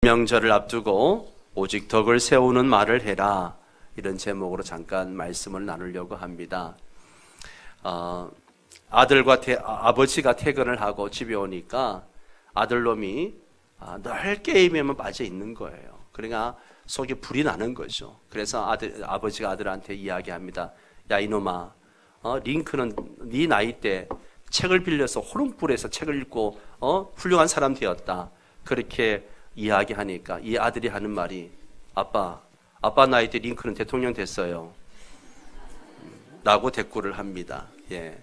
명절을 앞두고 오직 덕을 세우는 말을 해라, 이런 제목으로 잠깐 말씀을 나누려고 합니다. 아버지가 퇴근을 하고 집에 오니까 아들놈이 늘 게임에만 빠져 있는 거예요. 그러니까 속에 불이 나는 거죠. 그래서 아버지가 아들한테 이야기합니다. 야, 이놈아, 링크는 네 나이 때 책을 빌려서 호롱불에서 책을 읽고 훌륭한 사람 되었다, 그렇게 이야기하니까 이 아들이 하는 말이, 아빠 나이 때 링크는 대통령 됐어요 라고 대꾸를 합니다. 예.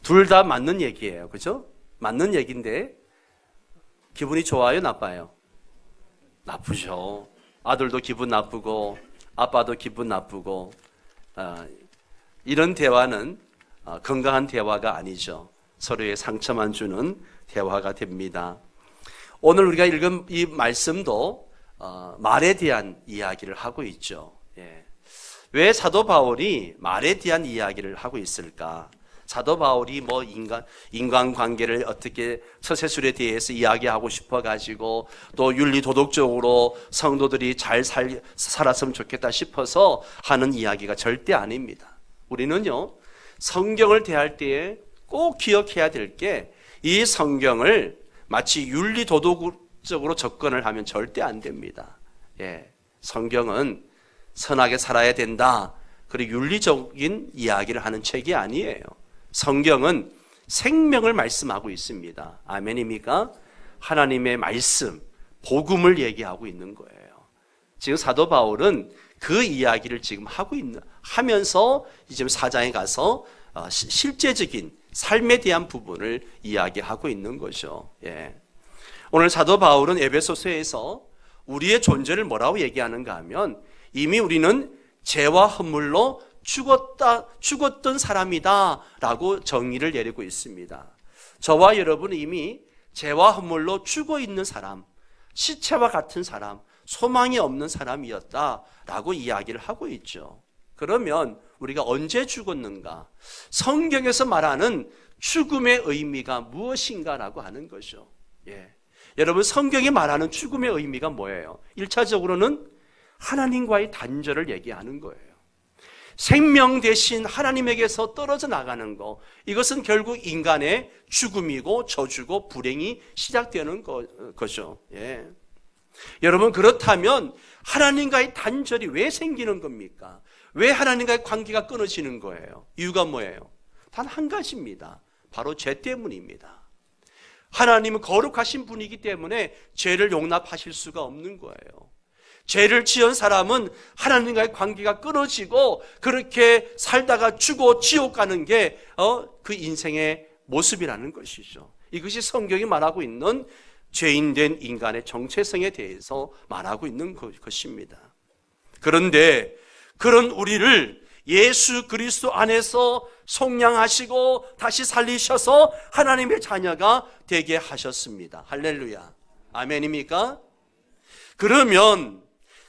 둘 다 맞는 얘기예요. 그죠? 맞는 얘기인데 기분이 좋아요, 나빠요? 나쁘죠. 아들도 기분 나쁘고 아빠도 기분 나쁘고, 이런 대화는 건강한 대화가 아니죠. 서로의 상처만 주는 대화가 됩니다. 오늘 우리가 읽은 이 말씀도 말에 대한 이야기를 하고 있죠. 예. 왜 사도 바울이 말에 대한 이야기를 하고 있을까? 사도 바울이 인간관계를 어떻게 처세술에 대해서 이야기하고 싶어가지고 또 윤리 도덕적으로 성도들이 잘 살았으면 좋겠다 싶어서 하는 이야기가 절대 아닙니다. 우리는요, 성경을 대할 때에 꼭 기억해야 될 게, 이 성경을 마치 윤리 도덕적으로 접근을 하면 절대 안 됩니다. 예. 성경은 선하게 살아야 된다, 그리고 윤리적인 이야기를 하는 책이 아니에요. 성경은 생명을 말씀하고 있습니다. 아멘입니까? 하나님의 말씀, 복음을 얘기하고 있는 거예요. 지금 사도 바울은 그 이야기를 지금 하면서 이제 4장에 가서 실제적인 삶에 대한 부분을 이야기하고 있는 거죠. 예. 오늘 사도 바울은 에베소서에서 우리의 존재를 뭐라고 얘기하는가 하면, 이미 우리는 죄와 허물로 죽었던 사람이다 라고 정의를 내리고 있습니다. 저와 여러분은 이미 죄와 허물로 죽어 있는 사람, 시체와 같은 사람, 소망이 없는 사람이었다라고 이야기를 하고 있죠. 그러면 우리가 언제 죽었는가? 성경에서 말하는 죽음의 의미가 무엇인가라고 하는 거죠. 예. 여러분, 성경이 말하는 죽음의 의미가 뭐예요? 1차적으로는 하나님과의 단절을 얘기하는 거예요. 생명 대신 하나님에게서 떨어져 나가는 거, 이것은 결국 인간의 죽음이고 저주고 불행이 시작되는 거죠. 예. 여러분, 그렇다면 하나님과의 단절이 왜 생기는 겁니까? 왜 하나님과의 관계가 끊어지는 거예요? 이유가 뭐예요? 단 한 가지입니다. 바로 죄 때문입니다. 하나님은 거룩하신 분이기 때문에 죄를 용납하실 수가 없는 거예요. 죄를 지은 사람은 하나님과의 관계가 끊어지고 그렇게 살다가 죽어 지옥 가는 게 그 인생의 모습이라는 것이죠. 이것이 성경이 말하고 있는 죄인된 인간의 정체성에 대해서 말하고 있는 것입니다. 그런데 그런 우리를 예수 그리스도 안에서 속량하시고 다시 살리셔서 하나님의 자녀가 되게 하셨습니다. 할렐루야. 아멘입니까? 그러면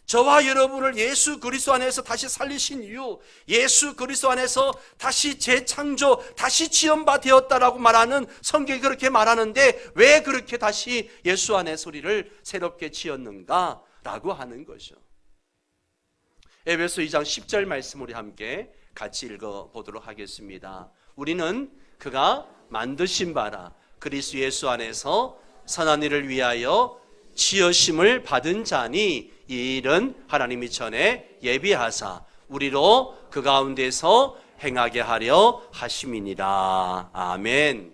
저와 여러분을 예수 그리스도 안에서 다시 살리신 이유, 예수 그리스도 안에서 다시 재창조, 다시 지음바 되었다라고 말하는 성경이 그렇게 말하는데, 왜 그렇게 다시 예수 안에서 우리를 새롭게 지었는가라고 하는 거죠. 에베소 2장 10절 말씀 우리 함께 같이 읽어보도록 하겠습니다. 우리는 그가 만드신 바라 그리스도 예수 안에서 선한 일을 위하여 지으심을 받은 자니, 이 일은 하나님이 전에 예비하사 우리로 그 가운데서 행하게 하려 하심이니라. 아멘.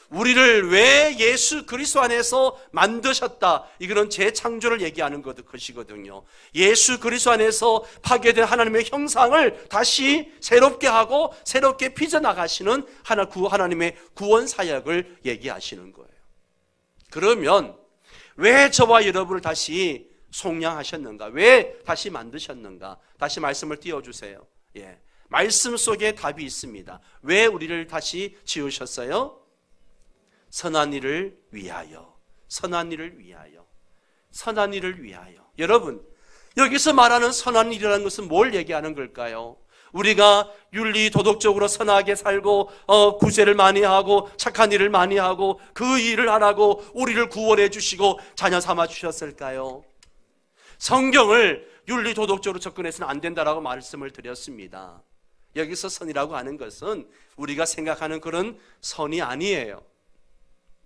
우리를 왜 예수 그리스도 안에서 만드셨다, 이거는 재창조를 얘기하는 것이거든요. 예수 그리스도 안에서 파괴된 하나님의 형상을 다시 새롭게 하고 새롭게 빚어나가시는 하나님의 구원 사역을 얘기하시는 거예요. 그러면 왜 저와 여러분을 다시 속량하셨는가? 왜 다시 만드셨는가? 다시 말씀을 띄워주세요. 예. 말씀 속에 답이 있습니다. 왜 우리를 다시 지으셨어요? 선한 일을 위하여. 선한 일을 위하여. 선한 일을 위하여. 여러분, 여기서 말하는 선한 일이라는 것은 뭘 얘기하는 걸까요? 우리가 윤리 도덕적으로 선하게 살고 구제를 많이 하고 착한 일을 많이 하고 그 일을 하라고 우리를 구원해 주시고 자녀 삼아 주셨을까요? 성경을 윤리 도덕적으로 접근해서는 안 된다라고 말씀을 드렸습니다. 여기서 선이라고 하는 것은 우리가 생각하는 그런 선이 아니에요.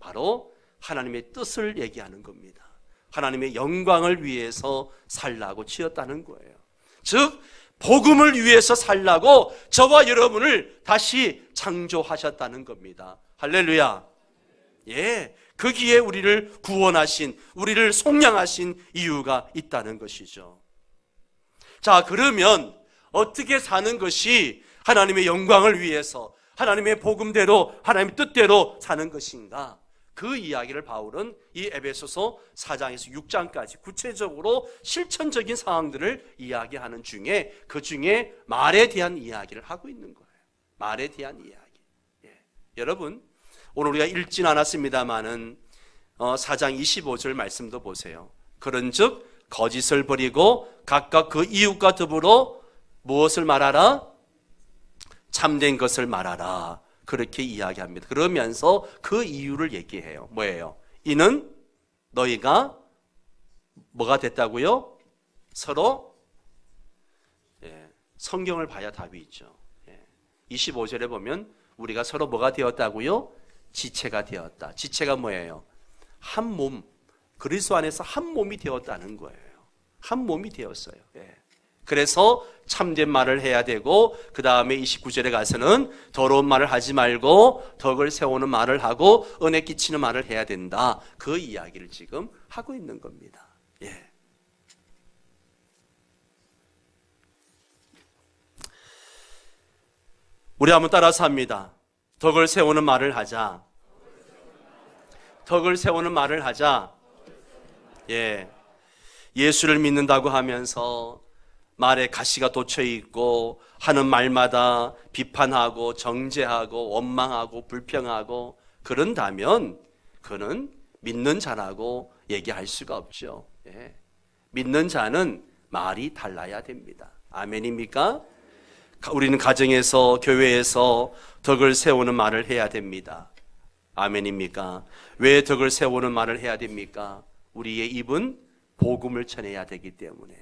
바로 하나님의 뜻을 얘기하는 겁니다. 하나님의 영광을 위해서 살라고 지었다는 거예요. 즉 복음을 위해서 살라고 저와 여러분을 다시 창조하셨다는 겁니다. 할렐루야. 예, 거기에 우리를 구원하신, 우리를 속량하신 이유가 있다는 것이죠. 자, 그러면 어떻게 사는 것이 하나님의 영광을 위해서 하나님의 복음대로 하나님의 뜻대로 사는 것인가? 그 이야기를 바울은 이 에베소서 4장에서 6장까지 구체적으로 실천적인 상황들을 이야기하는 중에 그 중에 말에 대한 이야기를 하고 있는 거예요. 말에 대한 이야기. 예. 여러분 오늘 우리가 읽진 않았습니다마는 4장 25절 말씀도 보세요. 그런즉 거짓을 버리고 각각 그 이웃과 더불어 무엇을 말하라? 참된 것을 말하라. 그렇게 이야기합니다. 그러면서 그 이유를 얘기해요. 뭐예요? 이는 너희가 뭐가 됐다고요? 서로 성경을 봐야 답이 있죠. 25절에 보면 우리가 서로 뭐가 되었다고요? 지체가 되었다. 지체가 뭐예요? 한 몸, 그리스도 안에서 한 몸이 되었다는 거예요. 한 몸이 되었어요. 그래서 참된 말을 해야 되고 그 다음에 29절에 가서는 더러운 말을 하지 말고 덕을 세우는 말을 하고 은혜 끼치는 말을 해야 된다. 그 이야기를 지금 하고 있는 겁니다. 예. 우리 한번 따라서 합니다. 덕을 세우는 말을 하자. 덕을 세우는 말을 하자. 예. 예수를 믿는다고 하면서 말에 가시가 돋쳐 있고 하는 말마다 비판하고 정죄하고 원망하고 불평하고 그런다면 그는 믿는 자라고 얘기할 수가 없죠. 예. 믿는 자는 말이 달라야 됩니다. 아멘입니까? 우리는 가정에서 교회에서 덕을 세우는 말을 해야 됩니다. 아멘입니까? 왜 덕을 세우는 말을 해야 됩니까? 우리의 입은 복음을 전해야 되기 때문에,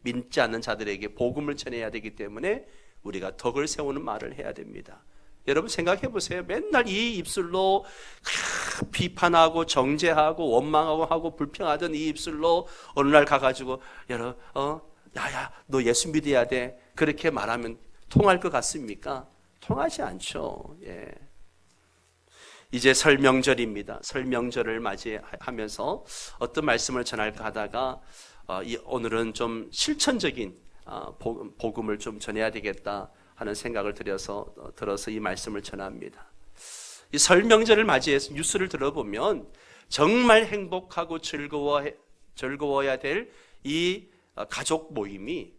믿지 않는 자들에게 복음을 전해야 되기 때문에 우리가 덕을 세우는 말을 해야 됩니다. 여러분 생각해 보세요. 맨날 이 입술로 비판하고 정죄하고 원망하고 하고 불평하던 이 입술로 어느 날 가가지고 야야 너 예수 믿어야 돼 그렇게 말하면 통할 것 같습니까? 통하지 않죠. 예. 이제 설 명절입니다. 설 명절을 맞이하면서 어떤 말씀을 전할까 하다가 오늘은 좀 실천적인 복음을 좀 전해야 되겠다 하는 생각을 들어서 이 말씀을 전합니다. 이 설 명절을 맞이해서 뉴스를 들어보면 정말 행복하고 즐거워야 될 이 가족 모임이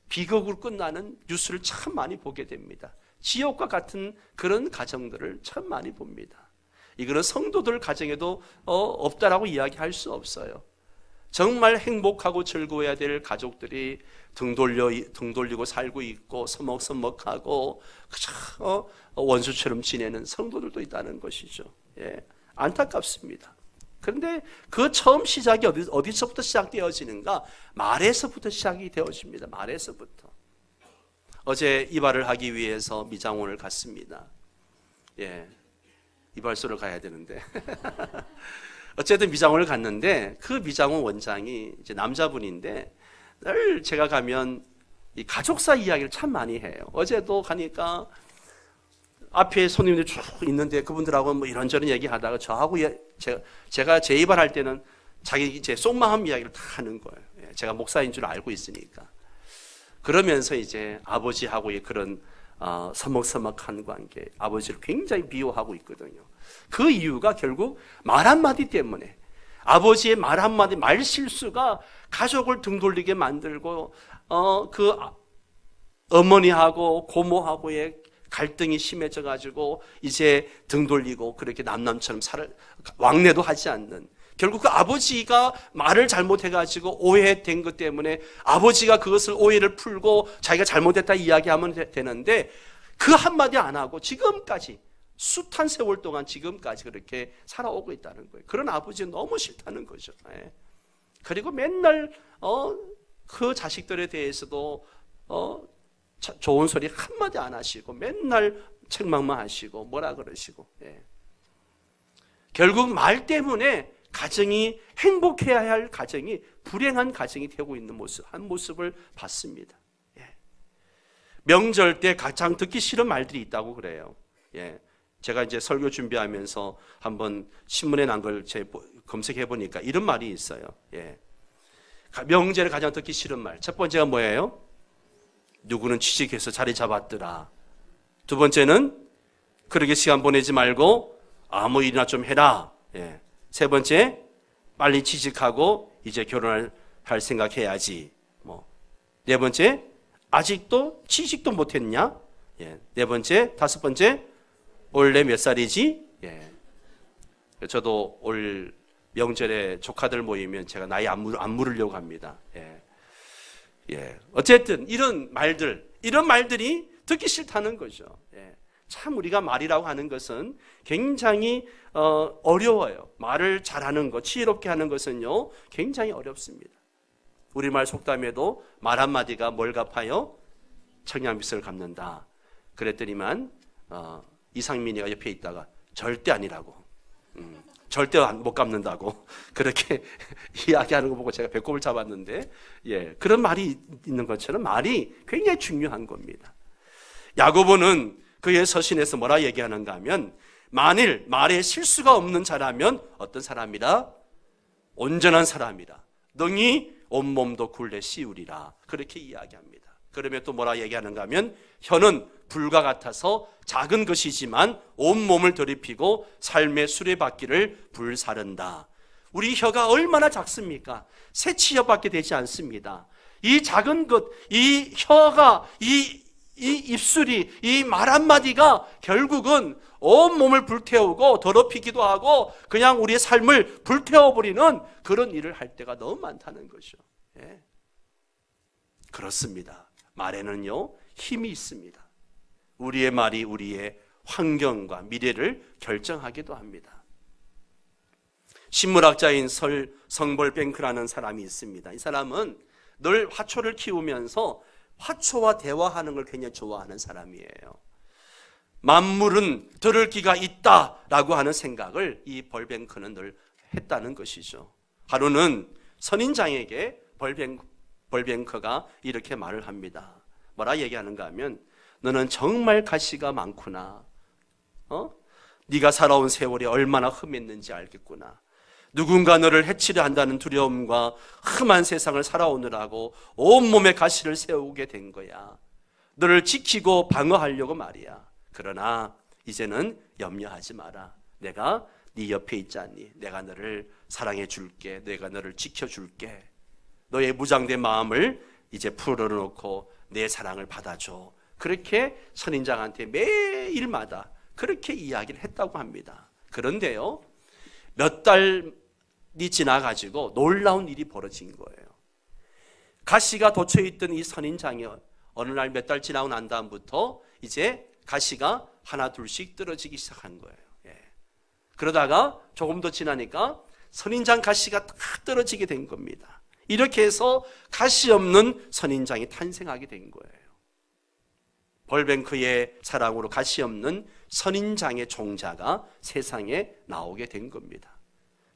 비극으로 끝나는 뉴스를 참 많이 보게 됩니다. 지옥과 같은 그런 가정들을 참 많이 봅니다. 이거는 성도들 가정에도 없다라고 이야기할 수 없어요. 정말 행복하고 즐거워야 될 가족들이 등 돌리고 살고 있고 서먹서먹하고 원수처럼 지내는 성도들도 있다는 것이죠. 예, 안타깝습니다. 그런데 그 처음 시작이 어디서부터 시작되어지는가? 말에서부터 시작이 되어집니다. 말에서부터. 어제 이발을 하기 위해서 미장원을 갔습니다. 예, 이발소를 가야 되는데 어쨌든 미장원을 갔는데 그 미장원 원장이 이제 남자분인데 늘 제가 가면 이 가족사 이야기를 참 많이 해요. 어제도 가니까 앞에 손님들 쭉 있는데 그분들하고 뭐 이런저런 얘기하다가 저하고 제가 재이발할 때는 자기 제 속마음 이야기를 다 하는 거예요. 제가 목사인 줄 알고 있으니까. 그러면서 이제 아버지하고의 그런 서먹서먹한 관계, 아버지를 굉장히 비호하고 있거든요. 그 이유가 결국 말 한마디 때문에, 아버지의 말 한마디, 말 실수가 가족을 등 돌리게 만들고 그 어머니하고 고모하고의 갈등이 심해져 가지고 이제 등 돌리고 그렇게 남남처럼 왕래도 하지 않는, 결국 그 아버지가 말을 잘못해가지고 오해된 것 때문에 아버지가 그것을 오해를 풀고 자기가 잘못했다 이야기하면 되는데 그 한마디 안 하고 지금까지 숱한 세월 동안 지금까지 그렇게 살아오고 있다는 거예요. 그런 아버지는 너무 싫다는 거죠. 그리고 맨날 그 자식들에 대해서도 좋은 소리 한마디 안 하시고 맨날 책망만 하시고 뭐라 그러시고 결국 말 때문에 가정이 행복해야 할 가정이 불행한 가정이 되고 있는 한 모습을 봤습니다. 명절 때 가장 듣기 싫은 말들이 있다고 그래요. 제가 이제 설교 준비하면서 한번 신문에 난 걸 검색해 보니까 이런 말이 있어요. 명절에 가장 듣기 싫은 말. 첫 번째가 뭐예요? 누구는 취직해서 자리 잡았더라. 두 번째는 그렇게 시간 보내지 말고 아무 일이나 좀 해라. 세 번째, 빨리 취직하고 이제 결혼할 생각해야지. 네 번째, 아직도 취직도 못했냐? 네 번째, 다섯 번째, 올해 몇 살이지? 저도 올 명절에 조카들 모이면 제가 나이 안 물으려고 합니다. 어쨌든 이런 말들이 듣기 싫다는 거죠. 참 우리가 말이라고 하는 것은 굉장히 어려워요. 말을 잘하는 것, 지혜롭게 하는 것은요 굉장히 어렵습니다. 우리말 속담에도 말 한마디가 뭘 갚아요? 청양빛을 갚는다. 그랬더니만 이상민이가 옆에 있다가 절대 아니라고, 절대 못 갚는다고 그렇게 이야기하는 거 보고 제가 배꼽을 잡았는데, 그런 말이 있는 것처럼 말이 굉장히 중요한 겁니다. 야고보는 그의 서신에서 뭐라 얘기하는가 하면, 만일 말에 실수가 없는 자라면 어떤 사람이라? 온전한 사람이라. 능히 온몸도 굴레 씌우리라. 그렇게 이야기합니다. 그러면 또 뭐라 얘기하는가 하면, 혀는 불과 같아서 작은 것이지만 온몸을 더럽히고 삶의 수레바퀴를 불사른다. 우리 혀가 얼마나 작습니까? 새치혀밖에 되지 않습니다. 이 작은 것, 이 혀가, 이 입술이, 이 말 한마디가 결국은 온몸을 불태우고 더럽히기도 하고 그냥 우리의 삶을 불태워버리는 그런 일을 할 때가 너무 많다는 거죠. 그렇습니다. 말에는요 힘이 있습니다. 우리의 말이 우리의 환경과 미래를 결정하기도 합니다. 신물학자인 성벌뱅크라는 사람이 있습니다. 이 사람은 늘 화초를 키우면서 화초와 대화하는 걸 굉장히 좋아하는 사람이에요. 만물은 들을 기가 있다라고 하는 생각을 이 벌뱅크는 늘 했다는 것이죠. 하루는 선인장에게 벌뱅크가 이렇게 말을 합니다. 뭐라 얘기하는가 하면, 너는 정말 가시가 많구나. 네가 살아온 세월이 얼마나 험했는지 알겠구나. 누군가 너를 해치려 한다는 두려움과 험한 세상을 살아오느라고 온몸에 가시를 세우게 된 거야. 너를 지키고 방어하려고 말이야. 그러나 이제는 염려하지 마라. 내가 네 옆에 있지 않니? 내가 너를 사랑해 줄게. 내가 너를 지켜줄게. 너의 무장된 마음을 이제 풀어놓고 내 사랑을 받아줘. 그렇게 선인장한테 매일마다 그렇게 이야기를 했다고 합니다. 그런데요, 몇 달이 지나가지고 놀라운 일이 벌어진 거예요. 가시가 돋쳐있던 이 선인장이 어느 날 몇 달 지나고 난 다음부터 이제 가시가 하나 둘씩 떨어지기 시작한 거예요. 그러다가 조금 더 지나니까 선인장 가시가 다 떨어지게 된 겁니다. 이렇게 해서 가시 없는 선인장이 탄생하게 된 거예요. 벌뱅크의 사랑으로 가시 없는 선인장의 종자가 세상에 나오게 된 겁니다.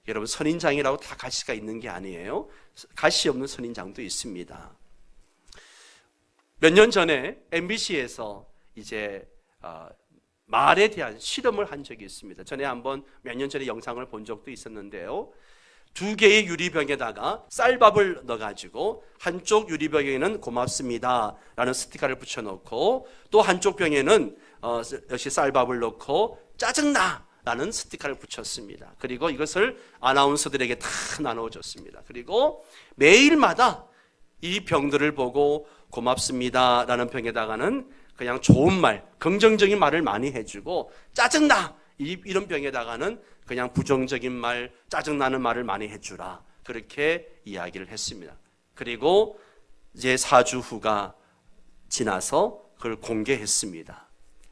여러분, 선인장이라고 다 가시가 있는 게 아니에요. 가시 없는 선인장도 있습니다. 몇 년 전에 MBC에서 이제 말에 대한 실험을 한 적이 있습니다. 전에 한번 몇 년 전에 영상을 본 적도 있었는데요. 2개의 유리병에다가 쌀밥을 넣어가지고 한쪽 유리병에는 고맙습니다 라는 스티커를 붙여놓고 또 한쪽 병에는 역시 쌀밥을 넣고 짜증나 라는 스티커를 붙였습니다. 그리고 이것을 아나운서들에게 다 나눠줬습니다. 그리고 매일마다 이 병들을 보고 고맙습니다 라는 병에다가는 그냥 좋은 말, 긍정적인 말을 많이 해주고 짜증나 이런 병에다가는 그냥 부정적인 말, 짜증나는 말을 많이 해주라. 그렇게 이야기를 했습니다. 그리고 이제 4주 후가 지나서 그걸 공개했습니다.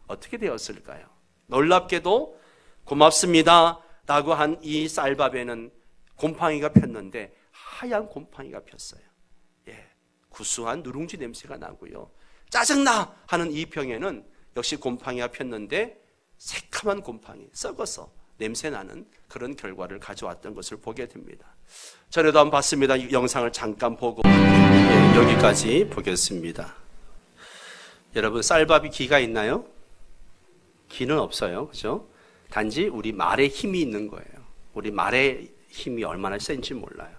어떻게 되었을까요? 놀랍게도 고맙습니다 라고 한 이 쌀밥에는 곰팡이가 폈는데 하얀 곰팡이가 폈어요. 예, 구수한 누룽지 냄새가 나고요. 짜증나 하는 이 병에는 역시 곰팡이가 폈는데 새카만 곰팡이, 썩어서 냄새나는 그런 결과를 가져왔던 것을 보게 됩니다. 전에도 한번 봤습니다. 이 영상을 잠깐 보고 여기까지 보겠습니다. 여러분, 쌀밥이 기가 있나요? 기는 없어요. 그죠? 단지 우리 말에 힘이 있는 거예요. 우리 말의 힘이 얼마나 센지 몰라요.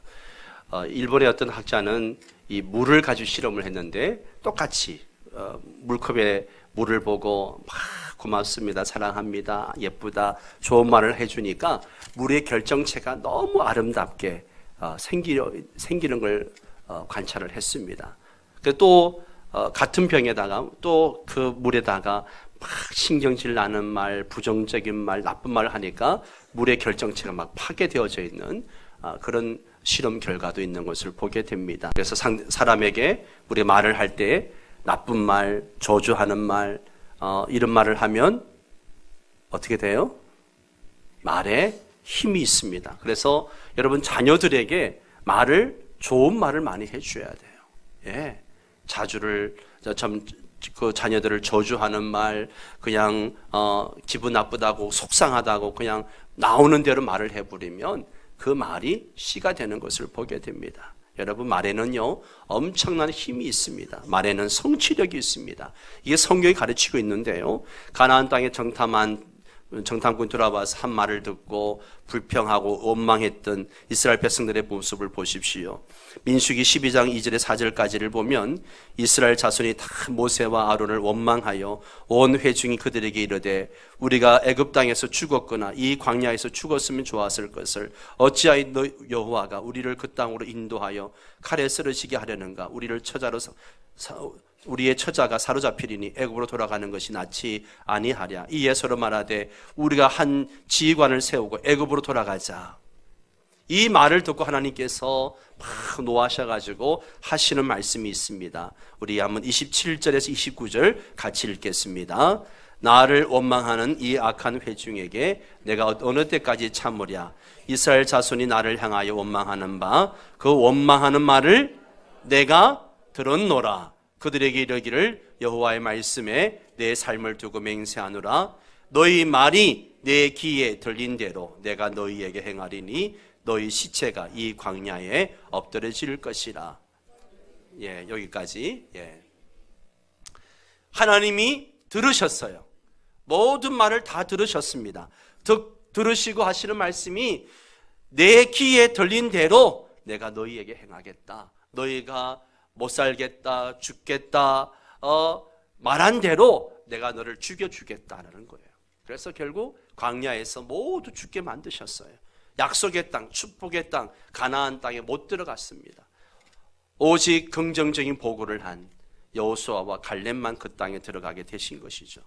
일본의 어떤 학자는 이 물을 가지고 실험을 했는데 똑같이 물컵에 물을 보고 막 고맙습니다, 사랑합니다, 예쁘다, 좋은 말을 해주니까 물의 결정체가 너무 아름답게 생기는 걸 관찰을 했습니다. 또 같은 병에다가 또 그 물에다가 막 신경질 나는 말, 부정적인 말, 나쁜 말을 하니까 물의 결정체가 막 파괴되어져 있는 그런 실험 결과도 있는 것을 보게 됩니다. 그래서 사람에게 우리 말을 할 때 나쁜 말, 저주하는 말, 이런 말을 하면 어떻게 돼요? 말에 힘이 있습니다. 그래서 여러분 자녀들에게 좋은 말을 많이 해줘야 돼요. 예, 그 자녀들을 저주하는 말, 그냥 기분 나쁘다고 속상하다고 그냥 나오는 대로 말을 해버리면 그 말이 씨가 되는 것을 보게 됩니다. 여러분, 말에는요 엄청난 힘이 있습니다. 말에는 성취력이 있습니다. 이게 성경이 가르치고 있는데요, 가나안 땅에 정탐꾼 돌아와서 한 말을 듣고 불평하고 원망했던 이스라엘 백성들의 모습을 보십시오. 민수기 12장 2절에 4절까지를 보면 이스라엘 자손이 다 모세와 아론을 원망하여 온 회중이 그들에게 이르되 우리가 애굽 땅에서 죽었거나 이 광야에서 죽었으면 좋았을 것을 어찌하여 여호와가 우리를 그 땅으로 인도하여 칼에 쓰러지게 하려는가? 우리의 처자가 사로잡히리니 애굽으로 돌아가는 것이 낫지 아니하랴. 이에 서로 말하되 우리가 한 지휘관을 세우고 애굽으로 돌아가자. 이 말을 듣고 하나님께서 막 노하셔가지고 하시는 말씀이 있습니다. 우리 한번 27절에서 29절 같이 읽겠습니다. 나를 원망하는 이 악한 회중에게 내가 어느 때까지 참으랴. 이스라엘 자손이 나를 향하여 원망하는 바 그 원망하는 말을 내가 들었노라. 그들에게 이르기를 여호와의 말씀에 내 삶을 두고 맹세하노라. 너희 말이 내 귀에 들린 대로 내가 너희에게 행하리니 너희 시체가 이 광야에 엎드려질 것이라. 예, 여기까지. 예. 하나님이 들으셨어요. 모든 말을 다 들으셨습니다. 들으시고 하시는 말씀이 내 귀에 들린 대로 내가 너희에게 행하겠다. 너희가 못 살겠다, 죽겠다, 말한 대로 내가 너를 죽여주겠다라는 거예요. 그래서 결국 광야에서 모두 죽게 만드셨어요. 약속의 땅, 축복의 땅, 가나안 땅에 못 들어갔습니다. 오직 긍정적인 보고를 한 여호수아와 갈렙만 그 땅에 들어가게 되신 것이죠.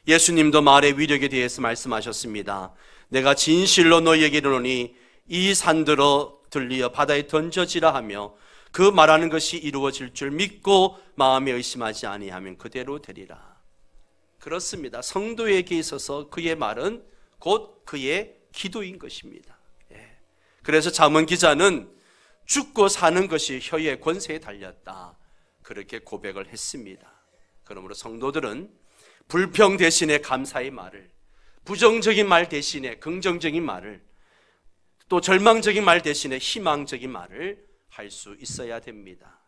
예수님도 말의 위력에 대해서 말씀하셨습니다. 내가 진실로 너희에게 이르노니 이 산들어 들리어 바다에 던져지라 하며 그 말하는 것이 이루어질 줄 믿고 마음에 의심하지 아니하면 그대로 되리라. 그렇습니다. 성도에게 있어서 그의 말은 곧 그의 기도인 것입니다. 그래서 잠언 기자는 죽고 사는 것이 혀의 권세에 달렸다, 그렇게 고백을 했습니다. 그러므로 성도들은 불평 대신에 감사의 말을, 부정적인 말 대신에 긍정적인 말을, 또 절망적인 말 대신에 희망적인 말을 할 수 있어야 됩니다.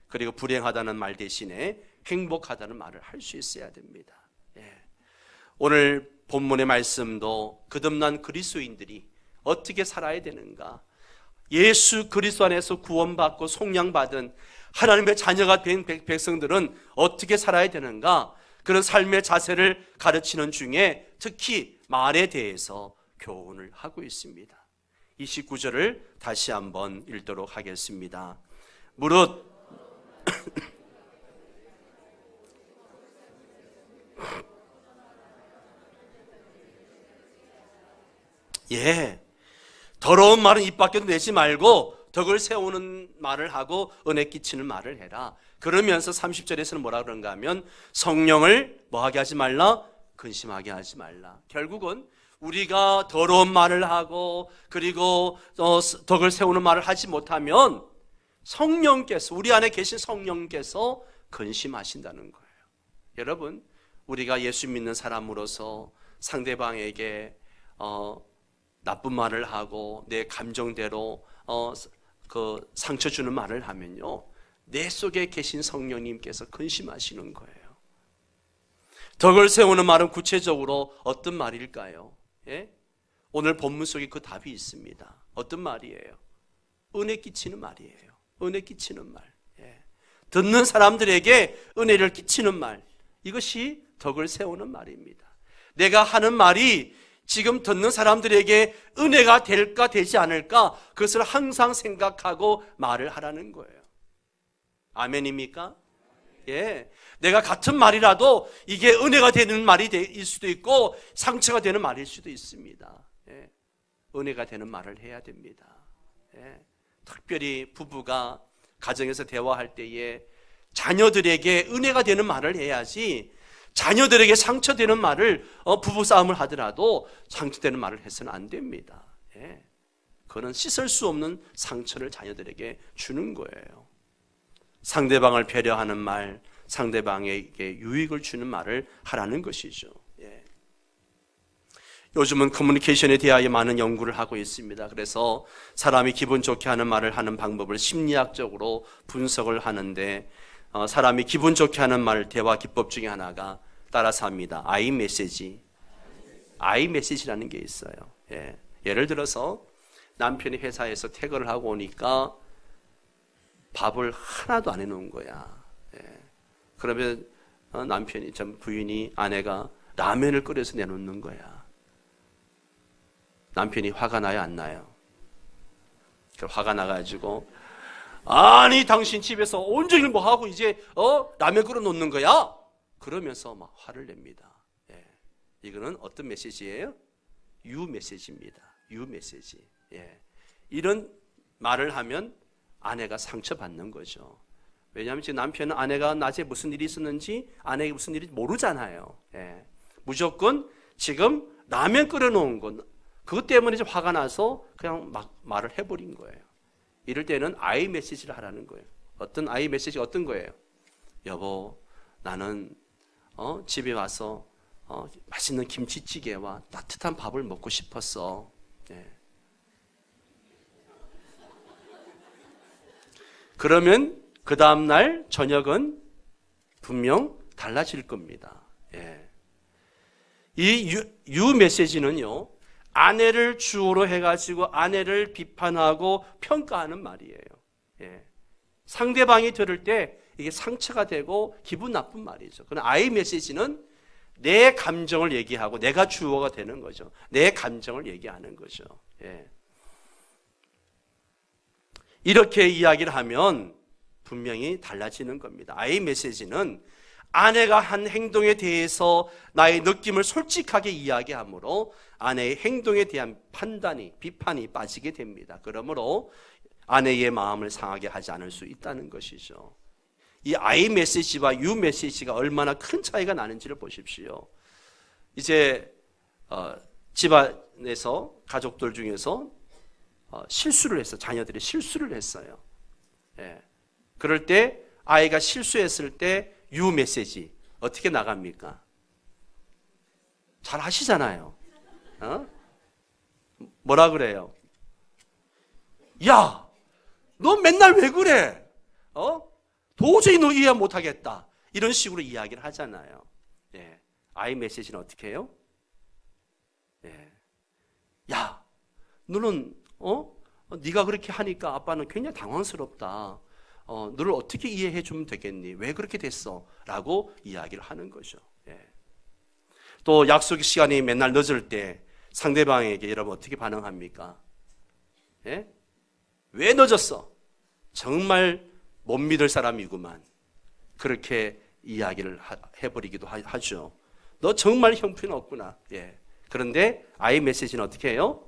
그리고 불행하다는 말 대신에 행복하다는 말을 할 수 있어야 됩니다. 오늘 본문의 말씀도 거듭난 그리스도인들이 어떻게 살아야 되는가, 예수 그리스도 안에서 구원받고 속량받은 하나님의 자녀가 된 백성들은 어떻게 살아야 되는가, 그런 삶의 자세를 가르치는 중에 특히 말에 대해서 교훈을 하고 있습니다. 29절을 다시 한번 읽도록 하겠습니다. 무릇 예. 더러운 말은 입 밖에도 내지 말고 덕을 세우는 말을 하고 은혜 끼치는 말을 해라. 그러면서 30절에서는 뭐라 그런가 하면 성령을 뭐하게 하지 말라? 근심하게 하지 말라. 결국은 우리가 더러운 말을 하고 그리고 덕을 세우는 말을 하지 못하면 성령께서, 우리 안에 계신 성령께서 근심하신다는 거예요. 여러분, 우리가 예수 믿는 사람으로서 상대방에게 나쁜 말을 하고 내 감정대로 그 상처 주는 말을 하면요, 내 속에 계신 성령님께서 근심하시는 거예요. 덕을 세우는 말은 구체적으로 어떤 말일까요? 예? 오늘 본문 속에 그 답이 있습니다. 어떤 말이에요? 은혜 끼치는 말이에요. 은혜 끼치는 말. 예. 듣는 사람들에게 은혜를 끼치는 말. 이것이 덕을 세우는 말입니다. 내가 하는 말이 지금 듣는 사람들에게 은혜가 될까 되지 않을까, 그것을 항상 생각하고 말을 하라는 거예요. 아멘입니까? 예. 내가 같은 말이라도 이게 은혜가 되는 말일 수도 있고 상처가 되는 말일 수도 있습니다. 예. 은혜가 되는 말을 해야 됩니다. 예. 특별히 부부가 가정에서 대화할 때에 자녀들에게 은혜가 되는 말을 해야지, 자녀들에게 상처되는 말을 부부싸움을 하더라도 상처되는 말을 해서는 안 됩니다. 예. 그거는 씻을 수 없는 상처를 자녀들에게 주는 거예요. 상대방을 배려하는 말, 상대방에게 유익을 주는 말을 하라는 것이죠. 예. 요즘은 커뮤니케이션에 대하여 많은 연구를 하고 있습니다. 그래서 사람이 기분 좋게 하는 말을 하는 방법을 심리학적으로 분석을 하는데, 사람이 기분 좋게 하는 말, 대화 기법 중에 하나가 따라서 합니다. 아이 메시지라는 게 있어요. 예. 예를 들어서 남편이 회사에서 퇴근을 하고 오니까 밥을 하나도 안 해놓은 거야. 예. 그러면 남편이, 전 부인이, 아내가 라면을 끓여서 내놓는 거야. 남편이 화가 나요, 안 나요? 화가 나가지고, 아니 당신 집에서 온종일 뭐 하고 이제 라면 끓여 놓는 거야? 그러면서 막 화를 냅니다. 예. 이거는 어떤 메시지예요? 유메시지입니다. 유메시지. 예. 이런 말을 하면 아내가 상처받는 거죠. 왜냐하면 지금 남편은 아내가 낮에 무슨 일이 있었는지, 아내에게 무슨 일인지 모르잖아요. 예. 무조건 지금 라면 끓여 놓은 건 그것 때문에 좀 화가 나서 그냥 막 말을 해버린 거예요. 이럴 때는 아이 메시지를 하라는 거예요. 어떤 아이 메시지가 어떤 거예요? 여보, 나는 집에 와서 맛있는 김치찌개와 따뜻한 밥을 먹고 싶었어. 예. 그러면 그 다음날 저녁은 분명 달라질 겁니다. 예. 이 유 메시지는요, 아내를 주어로 해가지고 아내를 비판하고 평가하는 말이에요. 예. 상대방이 들을 때 이게 상처가 되고 기분 나쁜 말이죠. 그러나 아이 메시지는 내 감정을 얘기하고 내가 주어가 되는 거죠. 내 감정을 얘기하는 거죠. 예. 이렇게 이야기를 하면 분명히 달라지는 겁니다. 아이 메시지는 아내가 한 행동에 대해서 나의 느낌을 솔직하게 이야기하므로 아내의 행동에 대한 판단이, 비판이 빠지게 됩니다. 그러므로 아내의 마음을 상하게 하지 않을 수 있다는 것이죠. 이 I 메시지와 U 메시지가 얼마나 큰 차이가 나는지를 보십시오. 이제 집안에서 가족들 중에서 실수를 했어. 자녀들이 실수를 했어요. 예. 그럴 때 아이가 실수했을 때 U 메시지 어떻게 나갑니까? 잘 하시잖아요. 뭐라 그래요? 야, 너 맨날 왜 그래? 도저히 너 이해 못하겠다. 이런 식으로 이야기를 하잖아요. 예. 아이 메시지는 어떻게 해요? 예. 야, 너는 네가 그렇게 하니까 아빠는 굉장히 당황스럽다. 너를 어떻게 이해해 주면 되겠니? 왜 그렇게 됐어? 라고 이야기를 하는 거죠. 예. 또 약속 시간이 맨날 늦을 때 상대방에게 여러분 어떻게 반응합니까? 예? 왜 늦었어? 정말 못 믿을 사람이구만. 그렇게 이야기를 해버리기도 하죠. 너 정말 형편없구나. 예. 그런데 아이 메시지는 어떻게 해요?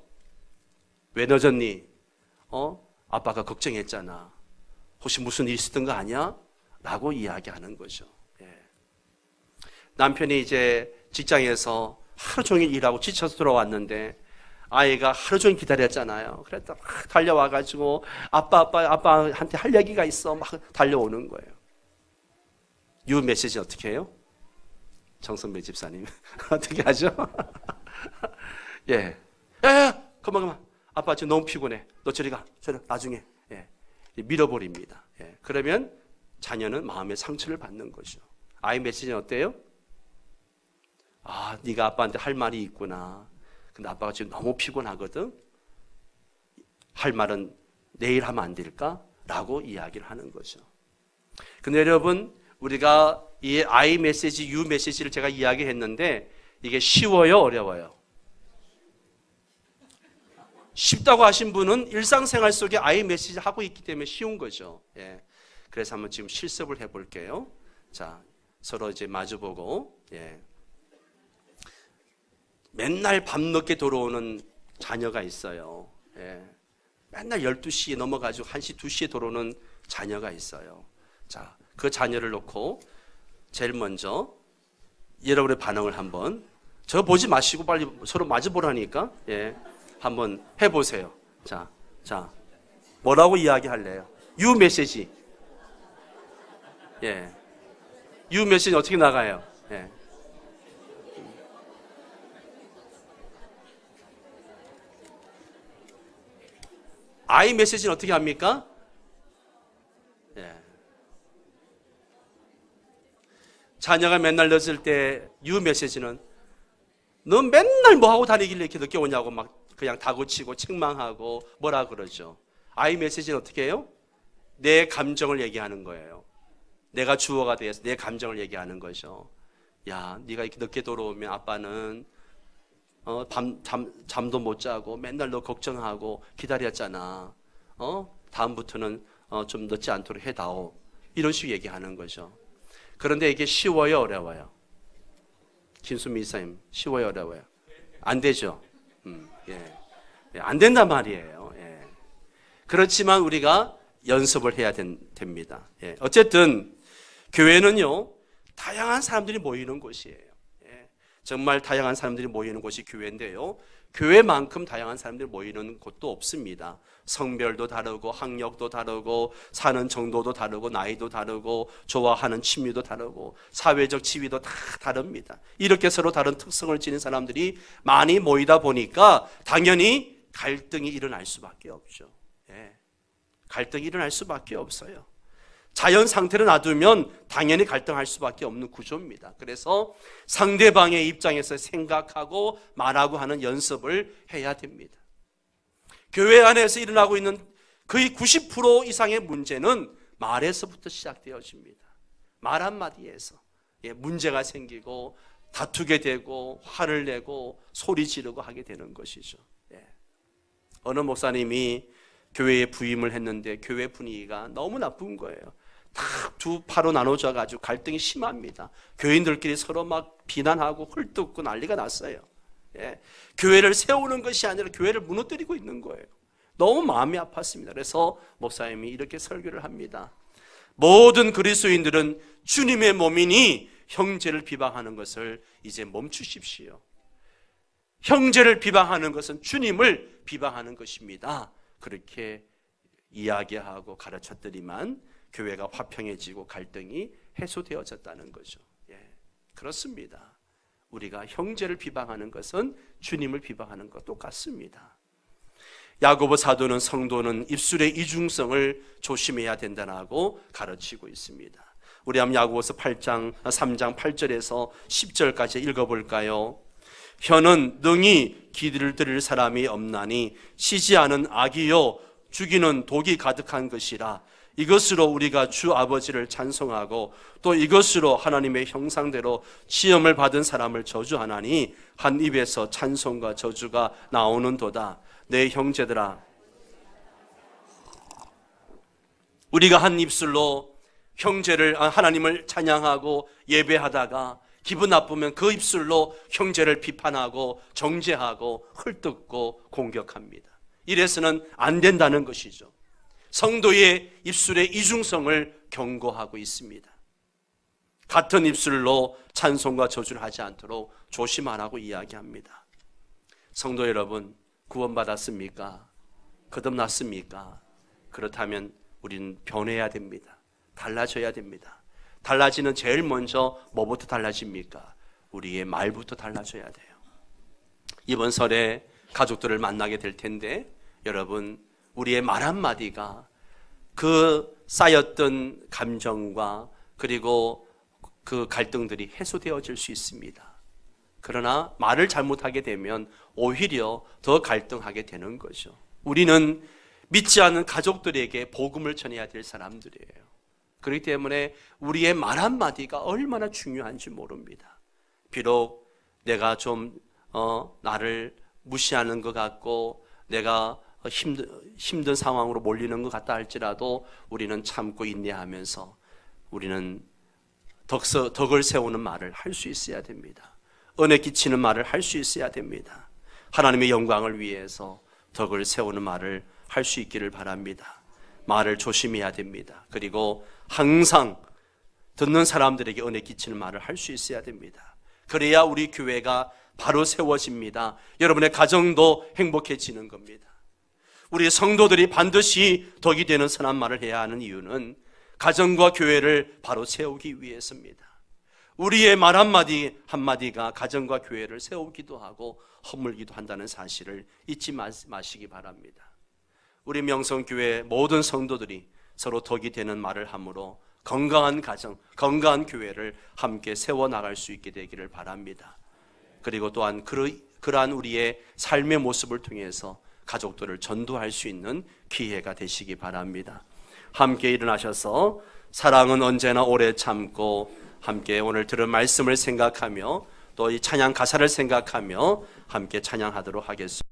왜 늦었니? 아빠가 걱정했잖아. 혹시 무슨 일 있었던 거 아니야? 라고 이야기하는 거죠. 예. 남편이 이제 직장에서 하루 종일 일하고 지쳐서 들어왔는데 아이가 하루 종일 기다렸잖아요. 그랬다 막 달려와가지고 아빠한테 할 얘기가 있어. 막 달려오는 거예요. 유 메시지 어떻게 해요? 정선배 집사님 어떻게 하죠? 예. 야, 그만. 아빠 지금 너무 피곤해. 너 저리 가. 저리 나중에. 예. 밀어버립니다. 예. 그러면 자녀는 마음의 상처를 받는 거죠. 아이 메시지는 어때요? 아, 네가 아빠한테 할 말이 있구나. 근데 아빠가 지금 너무 피곤하거든. 할 말은 내일 하면 안 될까? 라고 이야기를 하는 거죠. 근데 여러분, 우리가 이 I 메시지, U 메시지를 제가 이야기했는데 이게 쉬워요, 어려워요? 쉽다고 하신 분은 일상생활 속에 I 메시지 하고 있기 때문에 쉬운 거죠. 예. 그래서 한번 지금 실습을 해볼게요. 자, 서로 이제 마주보고, 예. 맨날 밤늦게 들어오는 자녀가 있어요. 예. 맨날 12시에 넘어가지고 1시, 2시에 들어오는 자녀가 있어요. 자, 그 자녀를 놓고 제일 먼저 여러분의 반응을 한번, 저 보지 마시고 빨리 서로 마주보라니까, 예. 한번 해보세요. 자, 뭐라고 이야기할래요? 유 메시지. 예. 유 메시지 어떻게 나가요? 예. I 메시지는 어떻게 합니까? 예. 자녀가 맨날 늦을 때 유 메시지는 너 맨날 뭐 하고 다니길래 이렇게 늦게 오냐고 막 그냥 다그치고 책망하고 뭐라 그러죠. I 메시지는 어떻게 해요? 내 감정을 얘기하는 거예요. 내가 주어가 돼서 내 감정을 얘기하는 거죠. 야, 네가 이렇게 늦게 돌아오면 아빠는 잠도 못 자고 맨날 너 걱정하고 기다렸잖아. 다음부터는 좀 늦지 않도록 해다오. 이런 식으로 얘기하는 거죠. 그런데 이게 쉬워요, 어려워요? 김수미 이사님, 쉬워요, 어려워요? 안 되죠. 예. 안 된단 말이에요. 예. 그렇지만 우리가 연습을 해야 됩니다. 예. 어쨌든 교회는요, 다양한 사람들이 모이는 곳이에요. 예. 정말 다양한 사람들이 모이는 곳이 교회인데요, 교회만큼 다양한 사람들이 모이는 곳도 없습니다. 성별도 다르고 학력도 다르고 사는 정도도 다르고 나이도 다르고 좋아하는 취미도 다르고 사회적 지위도 다 다릅니다. 이렇게 서로 다른 특성을 지닌 사람들이 많이 모이다 보니까 당연히 갈등이 일어날 수밖에 없죠. 예. 갈등이 일어날 수밖에 없어요. 자연 상태로 놔두면 당연히 갈등할 수밖에 없는 구조입니다. 그래서 상대방의 입장에서 생각하고 말하고 하는 연습을 해야 됩니다. 교회 안에서 일어나고 있는 거의 90% 이상의 문제는 말에서부터 시작되어집니다. 말 한마디에서 문제가 생기고 다투게 되고 화를 내고 소리 지르고 하게 되는 것이죠. 어느 목사님이 교회에 부임을 했는데 교회 분위기가 너무 나쁜 거예요. 딱 두 파로 나눠져 가지고 갈등이 심합니다. 교인들끼리 서로 막 비난하고 헐뜯고 난리가 났어요. 예. 교회를 세우는 것이 아니라 교회를 무너뜨리고 있는 거예요. 너무 마음이 아팠습니다. 그래서 목사님이 이렇게 설교를 합니다. 모든 그리스도인들은 주님의 몸이니 형제를 비방하는 것을 이제 멈추십시오. 형제를 비방하는 것은 주님을 비방하는 것입니다. 그렇게 이야기하고 가르쳤더니만 교회가 화평해지고 갈등이 해소되어졌다는 거죠. 예, 그렇습니다. 우리가 형제를 비방하는 것은 주님을 비방하는 것 똑같습니다. 야고보 사도는 성도는 입술의 이중성을 조심해야 된다고 가르치고 있습니다. 우리 한번 야고보서 3장 8절에서 10절까지 읽어볼까요? 혀는 능히 기를 들일 사람이 없나니 쉬지 않은 악이요 죽이는 독이 가득한 것이라. 이것으로 우리가 주 아버지를 찬송하고 또 이것으로 하나님의 형상대로 시험을 받은 사람을 저주하나니 한 입에서 찬송과 저주가 나오는도다. 내 형제들아, 우리가 한 입술로 하나님을 찬양하고 예배하다가 기분 나쁘면 그 입술로 형제를 비판하고 정죄하고 헐뜯고 공격합니다. 이래서는 안 된다는 것이죠. 성도의 입술의 이중성을 경고하고 있습니다. 같은 입술로 찬송과 저주를 하지 않도록 조심하라고 이야기합니다. 성도 여러분, 구원받았습니까? 거듭났습니까? 그렇다면 우리는 변해야 됩니다. 달라져야 됩니다. 달라지는 제일 먼저 뭐부터 달라집니까? 우리의 말부터 달라져야 돼요. 이번 설에 가족들을 만나게 될 텐데 여러분, 우리의 말 한마디가 그 쌓였던 감정과 그리고 그 갈등들이 해소되어질 수 있습니다. 그러나 말을 잘못하게 되면 오히려 더 갈등하게 되는 거죠. 우리는 믿지 않는 가족들에게 복음을 전해야 될 사람들이에요. 그렇기 때문에 우리의 말 한마디가 얼마나 중요한지 모릅니다. 비록 내가 좀 나를 무시하는 것 같고 내가 힘든 상황으로 몰리는 것 같다 할지라도 우리는 참고 인내하면서 우리는 덕을 세우는 말을 할 수 있어야 됩니다. 은혜 끼치는 말을 할 수 있어야 됩니다. 하나님의 영광을 위해서 덕을 세우는 말을 할 수 있기를 바랍니다. 말을 조심해야 됩니다. 그리고 항상 듣는 사람들에게 은혜 끼치는 말을 할 수 있어야 됩니다. 그래야 우리 교회가 바로 세워집니다. 여러분의 가정도 행복해지는 겁니다. 우리 성도들이 반드시 덕이 되는 선한 말을 해야 하는 이유는 가정과 교회를 바로 세우기 위해서입니다. 우리의 말 한마디 한마디가 가정과 교회를 세우기도 하고 허물기도 한다는 사실을 잊지 마시기 바랍니다. 우리 명성교회 모든 성도들이 서로 덕이 되는 말을 함으로 건강한 가정, 건강한 교회를 함께 세워나갈 수 있게 되기를 바랍니다. 그리고 또한 그러한 우리의 삶의 모습을 통해서 가족들을 전도할 수 있는 기회가 되시기 바랍니다. 함께 일어나셔서 사랑은 언제나 오래 참고 함께 오늘 들은 말씀을 생각하며 또 이 찬양 가사를 생각하며 함께 찬양하도록 하겠습니다.